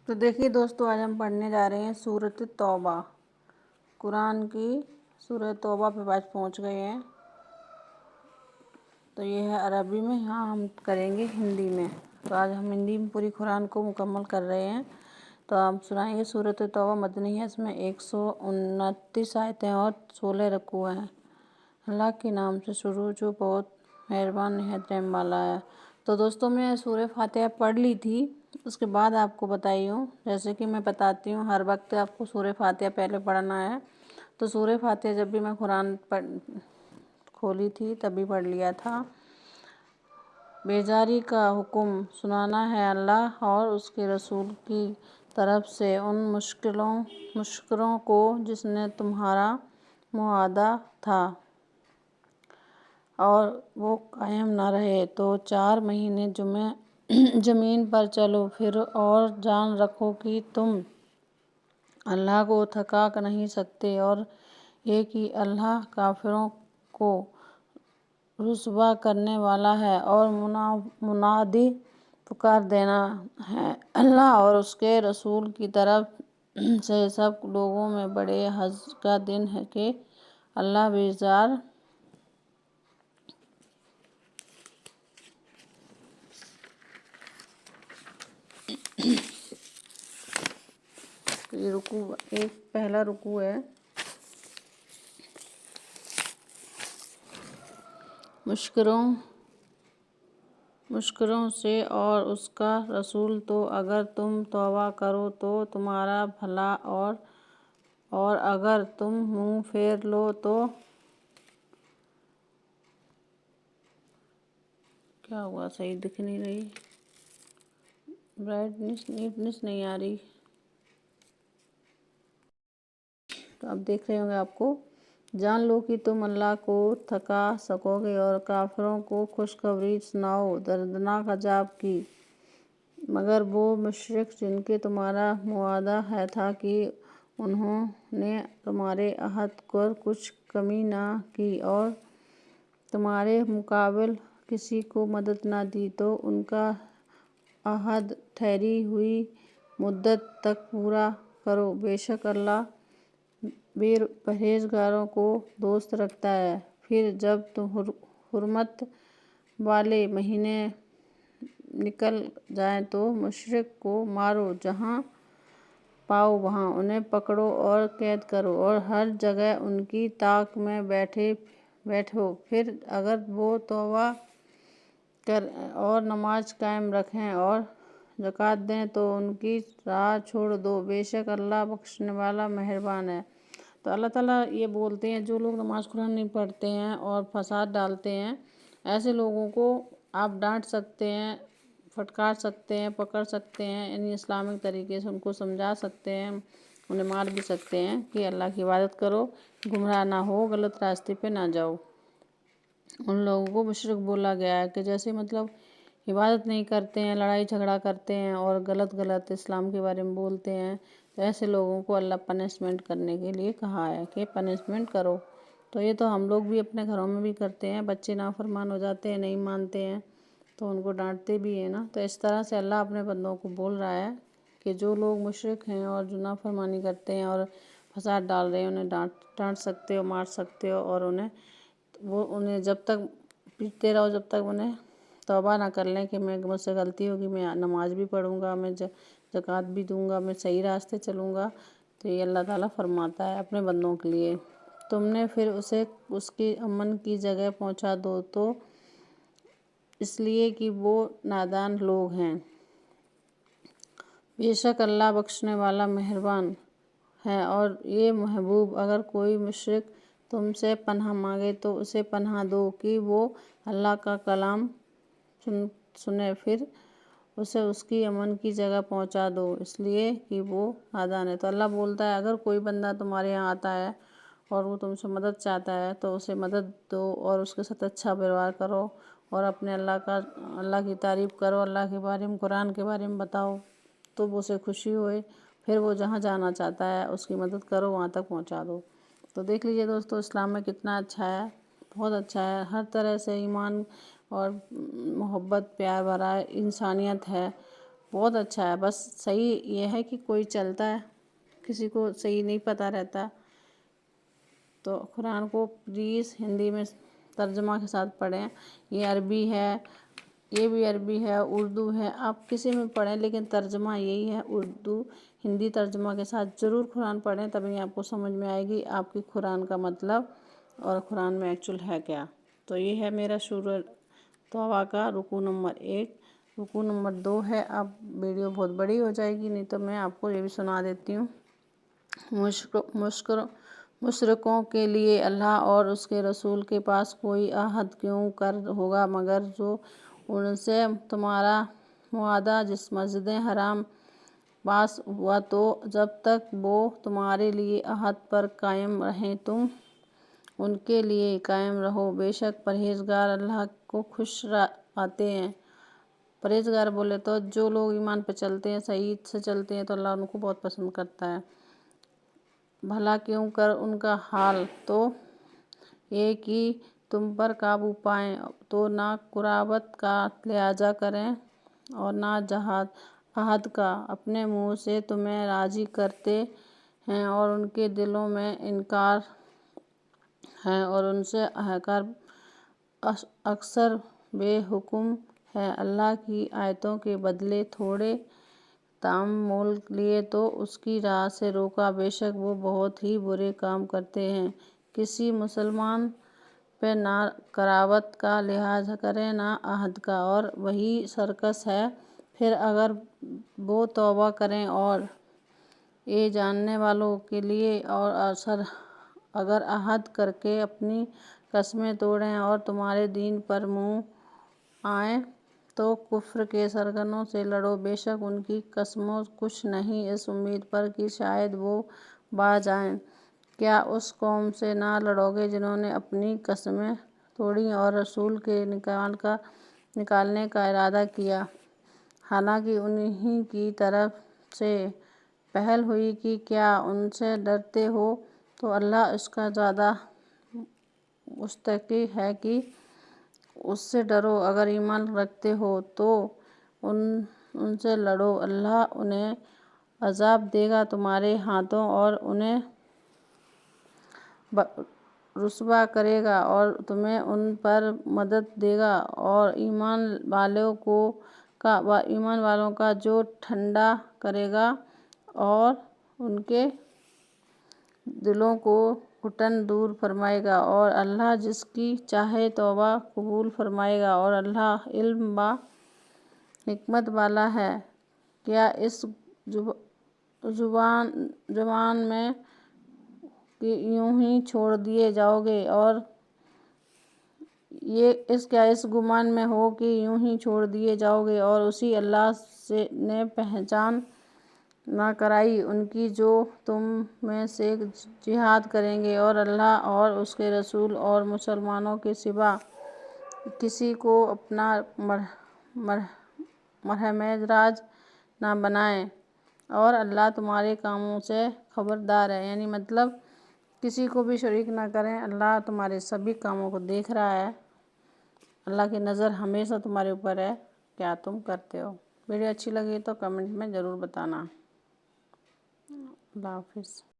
تو دیکھیے دوستو، آج ہم پڑھنے جا رہے ہیں سورۃ توبہ۔ قرآن کی سورۃ توبہ پہ آج پہنچ گئے ہیں۔ تو یہ ہے عربی میں، یہاں ہم کریں گے ہندی میں۔ تو آج ہم ہندی میں پوری قرآن کو مکمل کر رہے ہیں۔ تو آپ سنائیں گے۔ سورۃ توبہ مدنی ہے، اس میں 129 آیتیں اور 16 رکوع ہیں۔ اللہ کے نام سے شروع جو بہت مہربان نہایت رحم والا ہے۔ تو دوستوں، میں سورہ فاتحہ پڑھ لی تھی، اس کے بعد آپ کو بتائی ہوں، جیسے کہ میں بتاتی ہوں ہر وقت آپ کو سورہ فاتحہ پہلے پڑھنا ہے۔ تو سورہ فاتحہ جب بھی میں قرآن کھولی تھی تبھی پڑھ لیا تھا۔ بیزاری کا حکم سنانا ہے اللہ اور اس کے رسول کی طرف سے ان مشرکوں کو جس نے تمہارا معاہدہ تھا اور وہ قائم نہ رہے۔ تو 4 مہینے زمین پر چلو پھرو اور جان رکھو کہ تم اللہ کو تھکا نہیں سکتے، اور یہ کہ اللہ کافروں کو رسوا کرنے والا ہے۔ اور منادی پکار دینا ہے اللہ اور اس کے رسول کی طرف سے سب لوگوں میں بڑے حرج کا دن ہے کہ اللہ بیزار یہ رکوع ایک پہلا رکوع ہے۔ مشرکوں سے اور اس کا رسول، تو اگر تم توبہ کرو تو تمہارا بھلا، اور اگر تم منہ پھیر لو تو کیا ہوا، صحیح دکھ نہیں رہی، نیٹنس نہیں آ رہی۔ تو اب دیکھ رہے ہوں گے آپ کو۔ جان لو کہ تم اللہ کو تھکا سکو گے، اور کافروں کو خوشخبری سناؤ دردناک عذاب کی۔ مگر وہ مشرک جن کے تمہارا معاہدہ تھا کہ انہوں نے تمہارے عہد پر کچھ کمی نہ کی اور تمہارے مقابل کسی کو مدد نہ دی، تو ان کا عہد ٹھہری ہوئی مدت تک پورا کرو۔ بے شک اللہ پرہیزگاروں کو دوست رکھتا ہے۔ پھر جب حرمت والے مہینے نکل جائیں تو مشرک کو مارو، جہاں پاؤ وہاں انہیں پکڑو اور قید کرو، اور ہر جگہ ان کی طاق میں بیٹھو۔ پھر اگر وہ توبہ کریں اور نماز قائم رکھیں اور زکوٰۃ دیں تو ان کی راہ چھوڑ دو، بے شک اللہ بخشنے والا مہربان ہے۔ تو اللہ تعالیٰ یہ بولتے ہیں، جو لوگ نماز قرآن نہیں پڑھتے ہیں اور فساد ڈالتے ہیں، ایسے لوگوں کو آپ ڈانٹ سکتے ہیں، پھٹکار سکتے ہیں، پکڑ سکتے ہیں، یعنی اسلامک طریقے سے ان کو سمجھا سکتے ہیں، انہیں مار بھی سکتے ہیں کہ اللہ کی عبادت کرو، گمراہ نہ ہو، غلط راستے پہ نہ جاؤ۔ ان لوگوں کو مشرک بولا گیا ہے کہ جیسے مطلب عبادت نہیں کرتے ہیں، لڑائی جھگڑا کرتے ہیں اور غلط اسلام کے بارے میں بولتے ہیں، تو ایسے لوگوں کو اللہ پنشمنٹ کرنے کے لیے کہا ہے کہ پنشمنٹ کرو۔ تو یہ تو ہم لوگ بھی اپنے گھروں میں بھی کرتے ہیں، بچے نافرمان ہو جاتے ہیں، نہیں مانتے ہیں تو ان کو ڈانٹتے بھی ہیں نا۔ تو اس طرح سے اللہ اپنے بندوں کو بول رہا ہے کہ جو لوگ مشرک ہیں اور جو نافرمانی کرتے ہیں اور فساد ڈال رہے ہیں، انہیں ڈانٹ سکتے ہو، مار سکتے ہو، اور انہیں جب تک پیٹتے رہو جب تک انہیں توبہ نہ کر لیں کہ مجھ سے غلطی ہوگی، میں نماز بھی پڑھوں گا، میں زکوٰۃ بھی دوں گا، میں صحیح راستے چلوں گا۔ تو یہ اللہ تعالیٰ فرماتا ہے اپنے بندوں کے لیے۔ تم نے پھر اسے اس کی امن کی جگہ پہنچا دو، تو اس لیے کہ وہ نادان لوگ ہیں۔ بے شک اللہ بخشنے والا مہربان ہے۔ اور اے محبوب، اگر کوئی مشرک تم سے پناہ مانگے تو اسے پناہ دو کہ وہ اللہ کا کلام سنے، پھر اسے اس کی امن کی جگہ پہنچا دو، اس لیے کہ وہ نادان ہے۔ تو اللہ بولتا ہے اگر کوئی بندہ تمہارے یہاں آتا ہے اور وہ تم سے مدد چاہتا ہے تو اسے مدد دو، اور اس کے ساتھ اچھا ویوہار کرو، اور اپنے اللہ کی تعریف کرو، اللہ کے بارے میں، قرآن کے بارے میں بتاؤ، تو وہ اسے خوشی ہوئے، پھر وہ جہاں جانا چاہتا ہے اس کی مدد کرو، وہاں تک پہنچا دو۔ تو دیکھ لیجئے دوستو، اسلام میں کتنا اچھا ہے، بہت اچھا ہے، ہر طرح سے ایمان اور محبت، پیار بھرا انسانیت ہے، بہت اچھا ہے، بس صحیح یہ ہے کہ کوئی چلتا ہے، کسی کو صحیح نہیں پتہ رہتا، تو قرآن کو پلیز ہندی میں ترجمہ کے ساتھ پڑھیں۔ یہ عربی ہے، یہ بھی عربی ہے، اردو ہے، آپ کسی میں پڑھیں، لیکن ترجمہ یہی ہے اردو ہندی ترجمہ کے ساتھ ضرور قرآن پڑھیں، تبھی آپ کو سمجھ میں آئے گی آپ کی قرآن کا مطلب اور قرآن میں ایکچول ہے کیا۔ تو یہ ہے میرا سورہ توبہ کا رکوع نمبر 1۔ رکوع نمبر 2 ہے، اب ویڈیو بہت بڑی ہو جائے گی، نہیں تو میں آپ کو یہ بھی سنا دیتی ہوں۔ مشرکوں کے لیے اللہ اور اس کے رسول کے پاس کوئی عہد کیوں کر ہوگا، مگر جو ان سے تمہارا معاہدہ جس مسجد حرام پاس ہوا تو جب تک وہ تمہارے لیے عہد پر قائم رہیں تم ان کے لیے قائم رہو، بے شک پرہیزگار اللہ کو خوش آتے ہیں۔ پرہیزگار بولے تو جو لوگ ایمان پہ چلتے ہیں، صحیح سے چلتے ہیں، تو اللہ ان کو بہت پسند کرتا ہے۔ بھلا کیوں کر ان کا حال تو یہ کہ تم پر قابو پائیں تو نہ قرابت کا لحاظ کریں اور نہ عہد کا، اپنے منہ سے تمہیں راضی کرتے ہیں اور ان کے دلوں میں انکار ہے اور ان سے انکار اکثر بے حکم ہے۔ اللہ کی آیتوں کے بدلے تھوڑے دام مول لیے تو اس کی راہ سے روکا، بے شک وہ بہت ہی برے کام کرتے ہیں۔ کسی مسلمان پہ نہ قرابت کا لحاظ کریں نہ عہد کا، اور وہی سرکش ہے۔ پھر اگر وہ توبہ کریں اور یہ جاننے والوں کے لیے اور اگر عہد کر کے اپنی قسمیں توڑیں اور تمہارے دین پر منہ آئیں تو کفر کے سرگنوں سے لڑو، بے شک ان کی قسمیں کچھ نہیں اس امید پر کہ شاید وہ باز آئیں۔ کیا اس قوم سے نہ لڑو گے جنہوں نے اپنی قسمیں توڑیں اور رسول کے نکالنے کا ارادہ کیا، حالانکہ انہی کی طرف سے پہل ہوئی کہ کیا ان سے ڈرتے ہو تو اللہ اس کا زیادہ مستحق ہے کہ اس سے ڈرو۔ اگر ایمان رکھتے ہو تو ان سے لڑو، اللہ انہیں عذاب دے گا تمہارے ہاتھوں اور انہیں رسوا کرے گا اور تمہیں ان پر مدد دے گا، اور ایمان والوں کا جو ٹھنڈا کرے گا اور ان کے دلوں کو گھٹن دور فرمائے گا، اور اللہ جس کی چاہے توبہ قبول فرمائے گا، اور اللہ علم و حکمت والا ہے۔ کیا اس زبان میں کہ یوں ہی چھوڑ دیے جاؤ گے اور اس گمان میں ہو کہ یوں ہی چھوڑ دیے جاؤ گے اور اسی اللہ نے پہچان نہ کرائی ان کی جو تم میں سے جہاد کریں گے، اور اللہ اور اس کے رسول اور مسلمانوں کے سوا کسی کو اپنا مرہم راز نہ بنائیں، اور اللہ تمہارے کاموں سے خبردار ہے، یعنی مطلب کسی کو بھی شریک نہ کریں، اللہ تمہارے سبھی کاموں کو دیکھ رہا ہے، اللہ کی نظر ہمیشہ تمہارے اوپر ہے، کیا تم کرتے ہو۔ ویڈیو اچھی لگی تو کمنٹ میں ضرور بتانا۔ اللہ حافظ۔